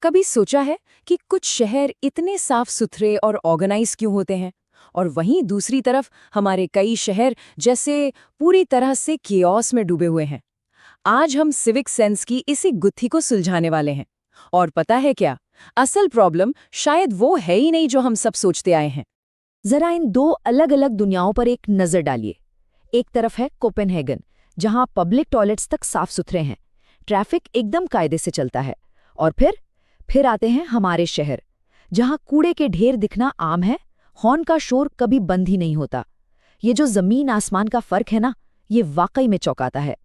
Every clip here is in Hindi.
कभी सोचा है कि कुछ शहर इतने साफ सुथरे और ऑर्गेनाइज क्यों होते हैं, और वहीं दूसरी तरफ हमारे कई शहर जैसे पूरी तरह से कियोस में डूबे हुए हैं। आज हम सिविक सेंस की इसी गुत्थी को सुलझाने वाले हैं। और पता है क्या, असल प्रॉब्लम शायद वो है ही नहीं जो हम सब सोचते आए हैं। जरा इन दो अलग अलग दुनियाओं पर एक नजर डालिए। एक तरफ है कोपेनहेगन, जहां पब्लिक टॉयलेट्स तक साफ सुथरे हैं, ट्रैफिक एकदम कायदे से चलता है। और फिर आते हैं हमारे शहर, जहां कूड़े के ढेर दिखना आम है, हॉर्न का शोर कभी बंद ही नहीं होता। ये जो जमीन आसमान का फर्क है ना, ये वाकई में चौंकाता है।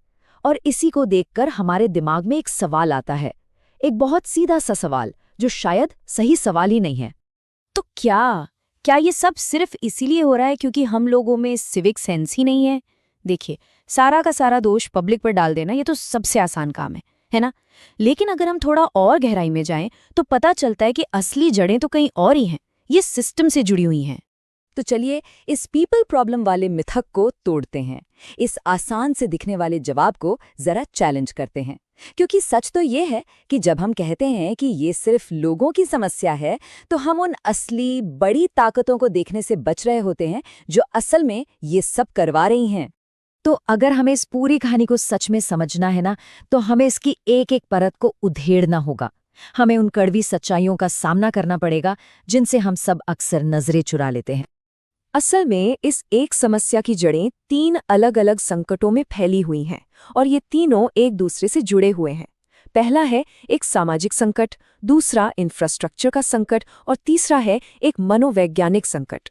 और इसी को देखकर हमारे दिमाग में एक सवाल आता है, एक बहुत सीधा सा सवाल जो शायद सही सवाल ही नहीं है। तो क्या ये सब सिर्फ इसीलिए हो रहा है क्योंकि हम लोगों में सिविक सेंस ही नहीं है? देखिए, सारा का सारा दोष पब्लिक पर डाल देना ये तो सबसे आसान काम है ना? लेकिन अगर हम थोड़ा और गहराई में जाएं तो पता चलता है कि असली जड़ें तो कहीं और ही हैं। ये सिस्टम से जुड़ी हुई हैं। तो चलिए इस पीपल प्रॉब्लम वाले मिथक को तोड़ते हैं, इस आसान से दिखने वाले जवाब को जरा चैलेंज करते हैं। क्योंकि सच तो ये है कि जब हम कहते हैं कि ये सिर्फ लोगों की समस्या है, तो हम उन असली बड़ी ताकतों को देखने से बच रहे होते हैं जो असल में ये सब करवा रही हैं। तो अगर हमें इस पूरी कहानी को सच में समझना है ना, तो हमें इसकी एक एक परत को उधेड़ना होगा। हमें उन कड़वी सच्चाइयों का सामना करना पड़ेगा जिनसे हम सब अक्सर नजरें चुरा लेते हैं। असल में इस एक समस्या की जड़ें 3 अलग-अलग संकटों में फैली हुई हैं, और ये तीनों एक दूसरे से जुड़े हुए हैं। पहला है एक सामाजिक संकट, दूसरा इंफ्रास्ट्रक्चर का संकट, और तीसरा है एक मनोवैज्ञानिक संकट।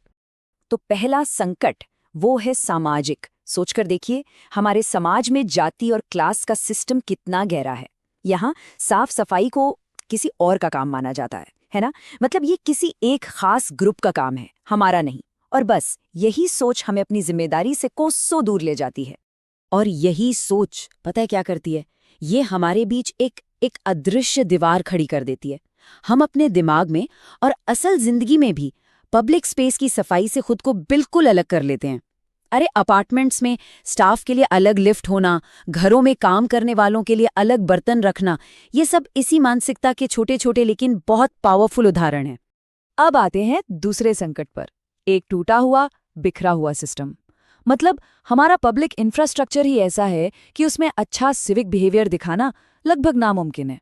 तो पहला संकट वो है सामाजिक। सोचकर देखिए, हमारे समाज में जाति और क्लास का सिस्टम कितना गहरा है। यहाँ साफ सफाई को किसी और का काम माना जाता है ना? मतलब ये किसी एक खास ग्रुप का काम है, हमारा नहीं। और बस यही सोच हमें अपनी जिम्मेदारी से कोसों दूर ले जाती है। और यही सोच पता है क्या करती है? ये हमारे बीच एक अदृश्य दीवार खड़ी कर देती है। हम अपने दिमाग में और असल जिंदगी में भी पब्लिक स्पेस की सफाई से खुद को बिल्कुल अलग कर लेते हैं। अरे अपार्टमेंट्स में स्टाफ के लिए अलग लिफ्ट होना, घरों में काम करने वालों के लिए अलग बर्तन रखना, ये सब इसी मानसिकता के छोटे छोटे लेकिन बहुत पावरफुल उदाहरण हैं। अब आते हैं दूसरे संकट पर, एक टूटा हुआ बिखरा हुआ सिस्टम। मतलब हमारा पब्लिक इंफ्रास्ट्रक्चर ही ऐसा है कि उसमें अच्छा सिविक बिहेवियर दिखाना लगभग नामुमकिन है।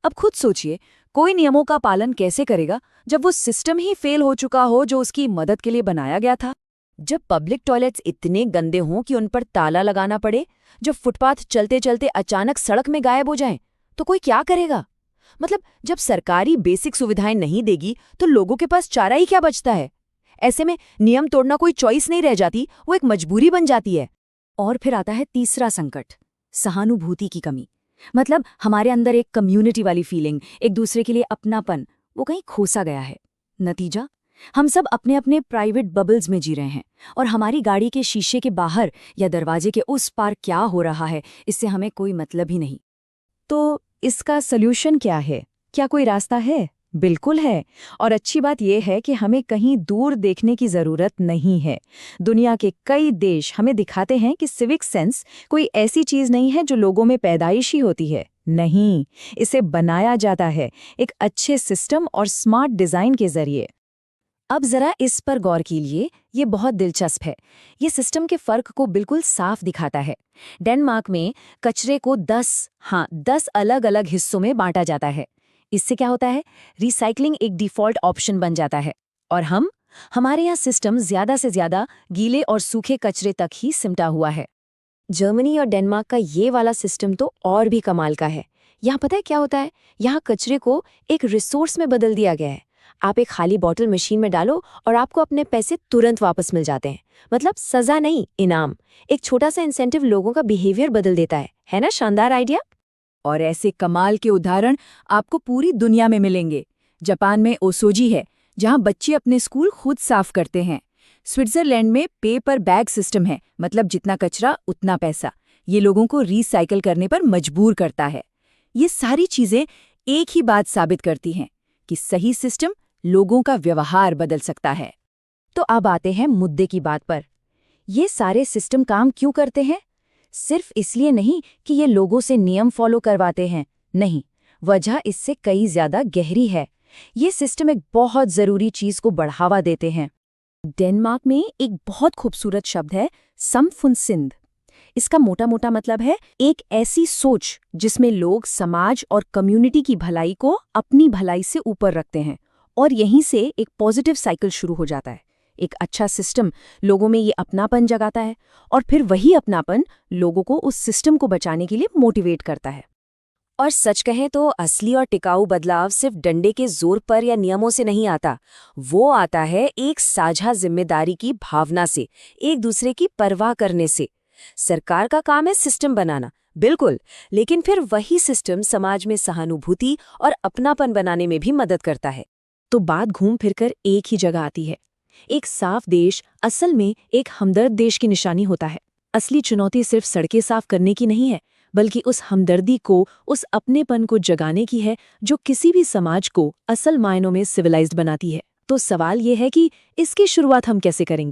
अब खुद सोचिए, कोई नियमों का पालन कैसे करेगा जब वो सिस्टम ही फेल हो चुका हो जो उसकी मदद के लिए बनाया गया था? जब पब्लिक टॉयलेट्स इतने गंदे हों कि उन पर ताला लगाना पड़े, जब फुटपाथ चलते चलते अचानक सड़क में गायब हो जाएं, तो कोई क्या करेगा? मतलब जब सरकारी बेसिक सुविधाएं नहीं देगी तो लोगों के पास चारा ही क्या बचता है? ऐसे में नियम तोड़ना कोई चॉइस नहीं रह जाती, वो एक मजबूरी बन जाती है। और फिर आता है तीसरा संकट, सहानुभूति की कमी। मतलब हमारे अंदर एक कम्युनिटी वाली फीलिंग, एक दूसरे के लिए अपनापन, वो कहीं खोसा गया है। नतीजा, हम सब अपने अपने प्राइवेट बबल्स में जी रहे हैं, और हमारी गाड़ी के शीशे के बाहर या दरवाजे के उस पार क्या हो रहा है, इससे हमें कोई मतलब ही नहीं। तो इसका सल्यूशन क्या है? क्या कोई रास्ता है? बिल्कुल है। और अच्छी बात यह है कि हमें कहीं दूर देखने की जरूरत नहीं है। दुनिया के कई देश हमें दिखाते हैं कि सिविक सेंस कोई ऐसी चीज नहीं है जो लोगों में पैदाइशी होती है। नहीं, इसे बनाया जाता है एक अच्छे सिस्टम और स्मार्ट डिजाइन के जरिए। अब जरा इस पर गौर कीजिए, ये बहुत दिलचस्प है। ये सिस्टम के फर्क को बिल्कुल साफ दिखाता है। डेनमार्क में कचरे को 10 अलग अलग हिस्सों में बांटा जाता है। इससे क्या होता है? रिसाइकलिंग एक डिफ़ॉल्ट ऑप्शन बन जाता है। और हमारे यहाँ सिस्टम ज्यादा से ज्यादा गीले और सूखे कचरे तक ही सिमटा हुआ है। जर्मनी और डेनमार्क का ये वाला सिस्टम तो और भी कमाल का है। यहाँ पता है क्या होता है? यहाँ कचरे को एक रिसोर्स में बदल दिया गया है। आप एक खाली बॉटल मशीन में डालो और आपको अपने पैसे तुरंत वापस मिल जाते हैं। मतलब सजा नहीं, इनाम। एक छोटा सा इंसेंटिव लोगों का बिहेवियर बदल देता है ना? शानदार आइडिया। और ऐसे कमाल के उदाहरण आपको पूरी दुनिया में मिलेंगे। जापान में ओसोजी है, जहां बच्चे अपने स्कूल खुद साफ करते हैं। स्विट्जरलैंड में पे पर बैग सिस्टम है, मतलब जितना कचरा उतना पैसा। ये लोगों को रिसाइकल करने पर मजबूर करता है। ये सारी चीजें एक ही बात साबित करती हैं कि सही सिस्टम लोगों का व्यवहार बदल सकता है। तो अब आते हैं मुद्दे की बात पर। ये सारे सिस्टम काम क्यों करते हैं? सिर्फ इसलिए नहीं कि ये लोगों से नियम फॉलो करवाते हैं, नहीं, वजह इससे कई ज्यादा गहरी है। ये सिस्टम एक बहुत जरूरी चीज को बढ़ावा देते हैं। डेनमार्क में एक बहुत खूबसूरत शब्द है समफुनसिंद। इसका मोटा मोटा मतलब है एक ऐसी सोच जिसमें लोग समाज और कम्युनिटी की भलाई को अपनी भलाई से ऊपर रखते हैं, और यहीं से एक पॉजिटिव साइकिल शुरू हो जाता है। एक अच्छा सिस्टम लोगों में ये अपनापन जगाता है, और फिर वही अपनापन लोगों को उस सिस्टम को बचाने के लिए मोटिवेट करता है। और सच कहें तो असली और टिकाऊ बदलाव सिर्फ डंडे के जोर पर या नियमों से नहीं आता। वो आता है एक साझा जिम्मेदारी की भावना से, एक दूसरे की परवाह करने से। सरकार का काम है सिस्टम बनाना, बिल्कुल, लेकिन फिर वही सिस्टम समाज में सहानुभूति और अपनापन बनाने में भी मदद करता है। तो बात घूम फिरकर एक ही जगह आती है। एक साफ देश असल में एक हमदर्द देश की निशानी होता है। असली चुनौती सिर्फ सड़कें साफ करने की नहीं है, बल्कि उस हमदर्दी को, उस अपनेपन को जगाने की है जो किसी भी समाज को असल मायनों में सिविलाइज्ड बनाती है। तो सवाल ये है कि इसकी शुरुआत हम कैसे करेंगे?